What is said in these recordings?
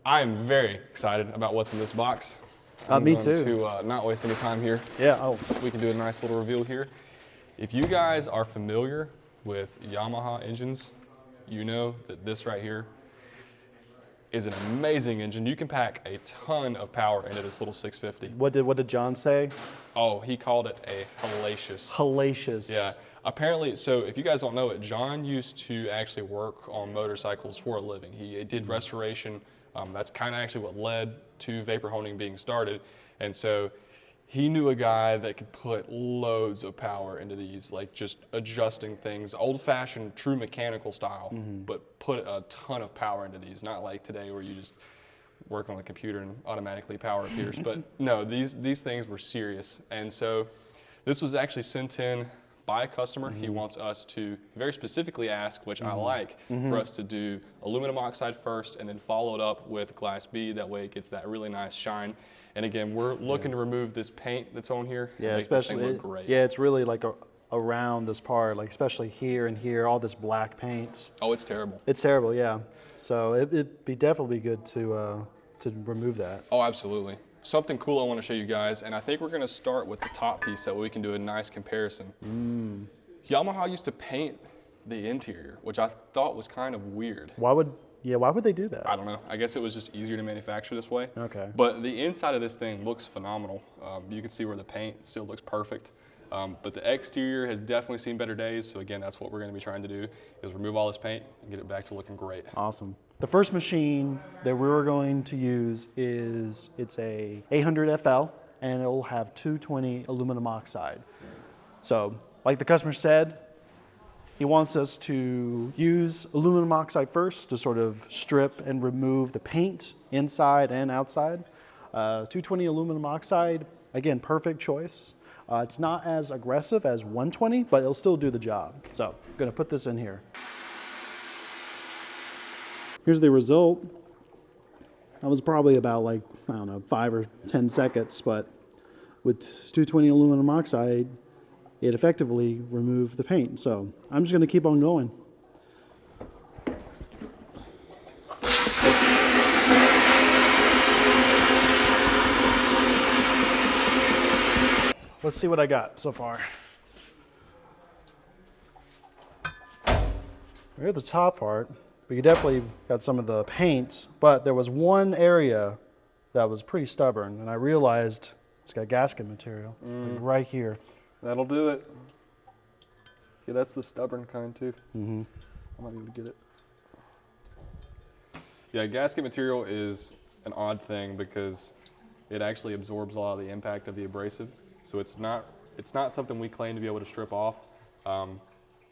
I am very excited about what's in this box. Me too. To not waste any time here. Yeah. Oh. We can do a nice little reveal here. If you guys are familiar with Yamaha engines, you know that this right here is an amazing engine. You can pack a ton of power into this little 650. What did John say? Oh, he called it a hellacious. Hellacious. Yeah. Apparently, so if you guys don't know it, John used to actually work on motorcycles for a living. He did restoration. That's kind of actually what led to vapor honing being started. And so he knew a guy that could put loads of power into these, like just adjusting things, old-fashioned, true mechanical style, but put a ton of power into these, not like today where you just work on the computer and automatically power appears. But no, these things were serious. And so this was actually sent in by a customer. He wants us to very specifically ask, which I like, for us to do aluminum oxide first and then follow it up with glass bead. That way it gets that really nice shine. And again, we're looking to remove this paint that's on here. Yeah, and make this thing especially look great. yeah, it's really like around this part, like especially here and here, all this black paint. Oh, it's terrible. It's terrible, yeah. So it'd be definitely good to remove that. Oh, absolutely. Something cool I want to show you guys, and I think we're going to start with the top piece so we can do a nice comparison. Yamaha used to paint the interior, which I thought was kind of weird. Why would they do that? I don't know. I guess it was just easier to manufacture this way. Okay. But the inside of this thing looks phenomenal. You can see where the paint still looks perfect. But the exterior has definitely seen better days. So again, that's what we're going to be trying to do, is remove all this paint and get it back to looking great. Awesome. The first machine that we're going to use it's a 800 FL, and it will have 220 aluminum oxide. So like the customer said, he wants us to use aluminum oxide first to sort of strip and remove the paint inside and outside. 220 aluminum oxide, again, perfect choice. It's not as aggressive as 120, but it'll still do the job. So I'm gonna put this in here. Here's the result. That was probably about like, I don't know, 5 or 10 seconds, but with 220 aluminum oxide, it effectively removed the paint. So I'm just gonna keep on going. Let's see what I got so far. We're at the top part. We definitely got some of the paint, but there was one area that was pretty stubborn, and I realized it's got gasket material like right here. That'll do it. Yeah, that's the stubborn kind too. I might be able to get it. Yeah, gasket material is an odd thing because it actually absorbs a lot of the impact of the abrasive. So it's not something we claim to be able to strip off,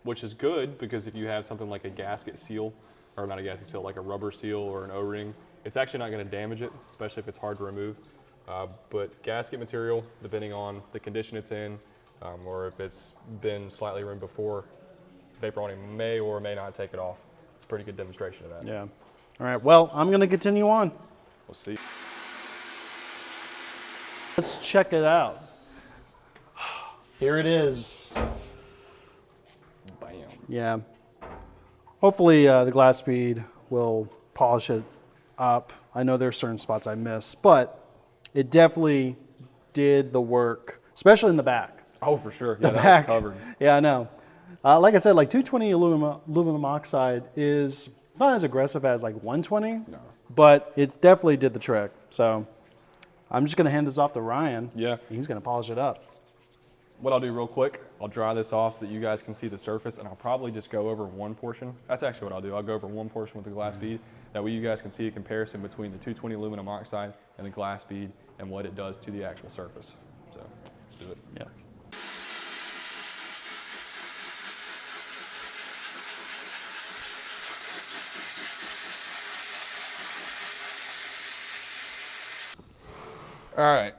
which is good because if you have something like a gasket seal, or not a gasket seal, like a rubber seal or an O-ring, it's actually not going to damage it, especially if it's hard to remove. But gasket material, depending on the condition it's in, or if it's been slightly ruined before, vapor honing may or may not take it off. It's a pretty good demonstration of that. Yeah. All right, well, I'm going to continue on. We'll see. Let's check it out. Here it is. Bam. Yeah. Hopefully the glass bead will polish it up. I know there's certain spots I miss, but it definitely did the work, especially in the back. Oh, for sure. Yeah, The that back. was covered. Yeah, I know. Like I said, like 220 aluminum oxide it's not as aggressive as like 120, but it definitely did the trick. So I'm just gonna hand this off to Ryan. Yeah. He's gonna polish it up. What I'll do real quick, I'll dry this off so that you guys can see the surface, and I'll probably just go over one portion. That's actually what I'll do. I'll go over one portion with the glass bead. That way you guys can see a comparison between the 220 aluminum oxide and the glass bead and what it does to the actual surface. So let's do it. Yeah. All right.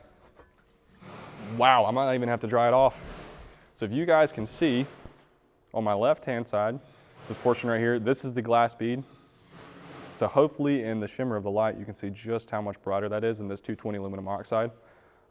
Wow, I might not even have to dry it off. So if you guys can see on my left-hand side, this portion right here, this is the glass bead. So hopefully in the shimmer of the light, you can see just how much brighter that is than this 220 aluminum oxide.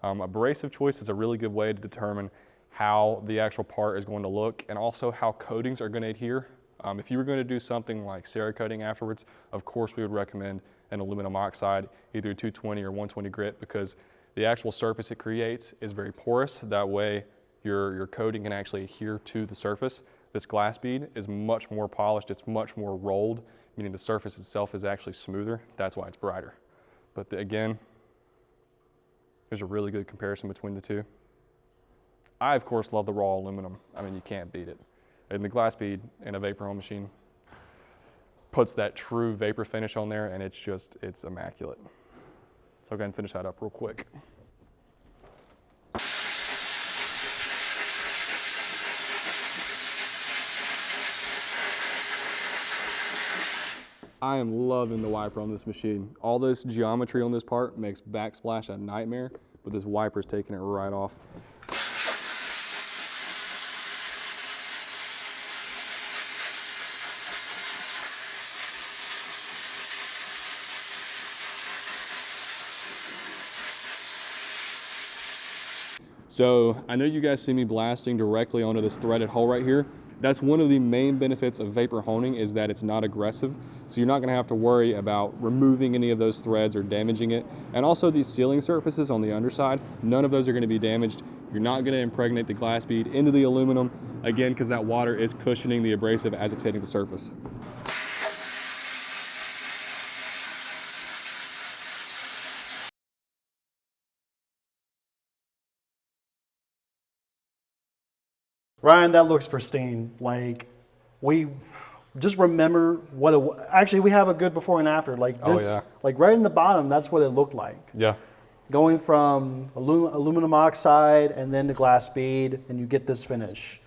Abrasive choice is a really good way to determine how the actual part is going to look and also how coatings are going to adhere. If you were going to do something like Cerakoting afterwards, of course we would recommend an aluminum oxide, either 220 or 120 grit, because the actual surface it creates is very porous. That way your coating can actually adhere to the surface. This glass bead is much more polished, it's much more rolled, meaning the surface itself is actually smoother. That's why it's brighter. But again, there's a really good comparison between the two. I, of course, love the raw aluminum. I mean, you can't beat it. And the glass bead in a vapor home machine puts that true vapor finish on there, and it's immaculate. So I'll go ahead and finish that up real quick. I am loving the wiper on this machine. All this geometry on this part makes backsplash a nightmare, but this wiper's taking it right off. So I know you guys see me blasting directly onto this threaded hole right here. That's one of the main benefits of vapor honing, is that it's not aggressive. So you're not gonna have to worry about removing any of those threads or damaging it. And also these sealing surfaces on the underside, none of those are gonna be damaged. You're not gonna impregnate the glass bead into the aluminum, again, because that water is cushioning the abrasive as it's hitting the surface. Ryan, that looks pristine. Like, we just remember what it, actually we have a good before and after. Like this, Oh, yeah. like right in the bottom, that's what it looked like. Yeah. Going from aluminum oxide and then to glass bead, and you get this finish.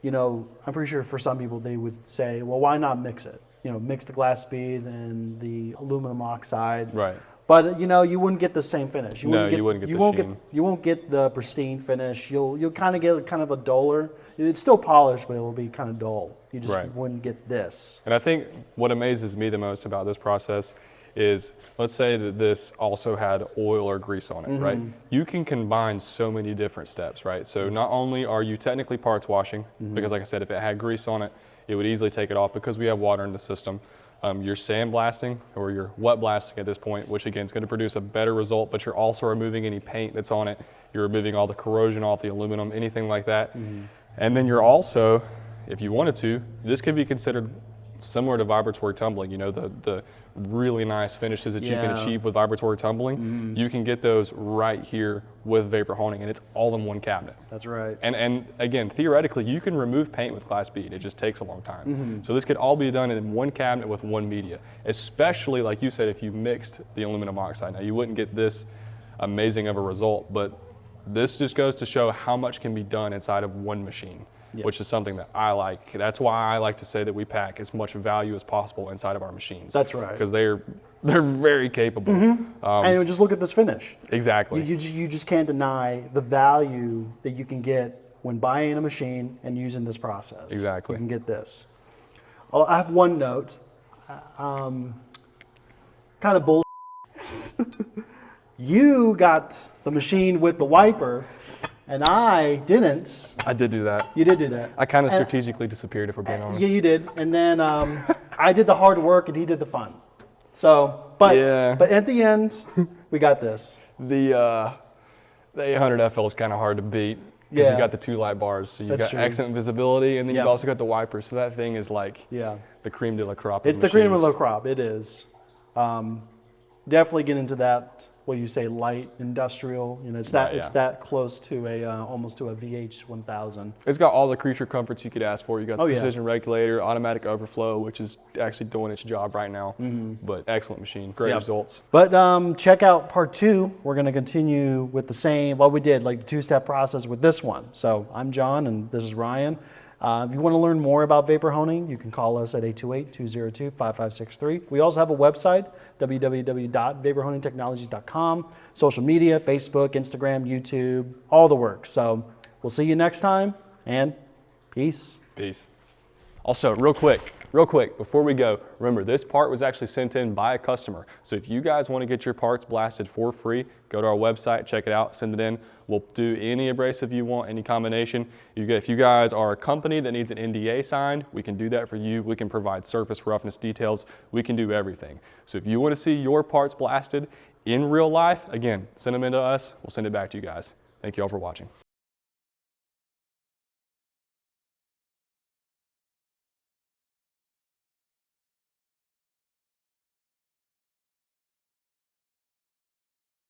You know, I'm pretty sure for some people they would say, well, why not mix it? You know, mix the glass bead and the aluminum oxide. Right. But you know, you wouldn't get the same finish. You wouldn't get you the won't sheen. get you won't get the pristine finish. You'll kind of get kind of a duller. It's still polished, but it will be kind of dull. You just Right. wouldn't get this. And I think what amazes me the most about this process is, let's say that this also had oil or grease on it, right? You can combine so many different steps, right? So not only are you technically parts washing, because like I said, if it had grease on it, it would easily take it off because we have water in the system. You're sandblasting, or you're wet blasting at this point, which again is going to produce a better result, but you're also removing any paint that's on it. You're removing all the corrosion off the aluminum, anything like that. And then you're also, if you wanted to, this could be considered similar to vibratory tumbling. You know, the really nice finishes that you can Yeah. achieve with vibratory tumbling, you can get those right here with vapor honing, and it's all in one cabinet. That's right. And again, theoretically, you can remove paint with glass bead. It just takes a long time. So this could all be done in one cabinet with one media, especially like you said, if you mixed the aluminum oxide. Now you wouldn't get this amazing of a result, but this just goes to show how much can be done inside of one machine, which is something that I like. That's why I like to say that we pack as much value as possible inside of our machines. That's right. Because they're very capable. And just look at this finish. Exactly. You just can't deny the value that you can get when buying a machine and using this process. Exactly. You can get this. Oh, I have one note. Kind of bull. You got the machine with the wiper, and I didn't. I did do that. You did do that. I kind of strategically disappeared, if we're being honest. Yeah, you did. And then I did the hard work, and he did the fun. So, but at the end, we got this. The 800 FL is kind of hard to beat because you got the two light bars. So you've That's got true. excellent visibility, and then Yep. you've also got the wiper. So that thing is like the cream de la crop. It's the cream of the crop. It is. Definitely get into that. What do you say? Light industrial. You know, it's that. Right, It's that close to a almost to a VH1000. It's got all the creature comforts you could ask for. You got the Oh, yeah. precision regulator, automatic overflow, which is actually doing its job right now. But excellent machine, great Yep. results. But check out part 2. We're going to continue with the same, what we did, like the 2-step process with this one. So I'm John, and this is Ryan. If you want to learn more about vapor honing, you can call us at 828-202-5563. We also have a website, www.vaporhoningtechnologies.com. Social media, Facebook, Instagram, YouTube, all the work. So we'll see you next time, and peace. Peace. Also, real quick, Real quick, before we go, remember this part was actually sent in by a customer. So if you guys want to get your parts blasted for free, go to our website, check it out, send it in. We'll do any abrasive you want, any combination. If you guys are a company that needs an NDA signed, we can do that for you. We can provide surface roughness details. We can do everything. So if you want to see your parts blasted in real life, again, send them in to us. We'll send it back to you guys. Thank you all for watching.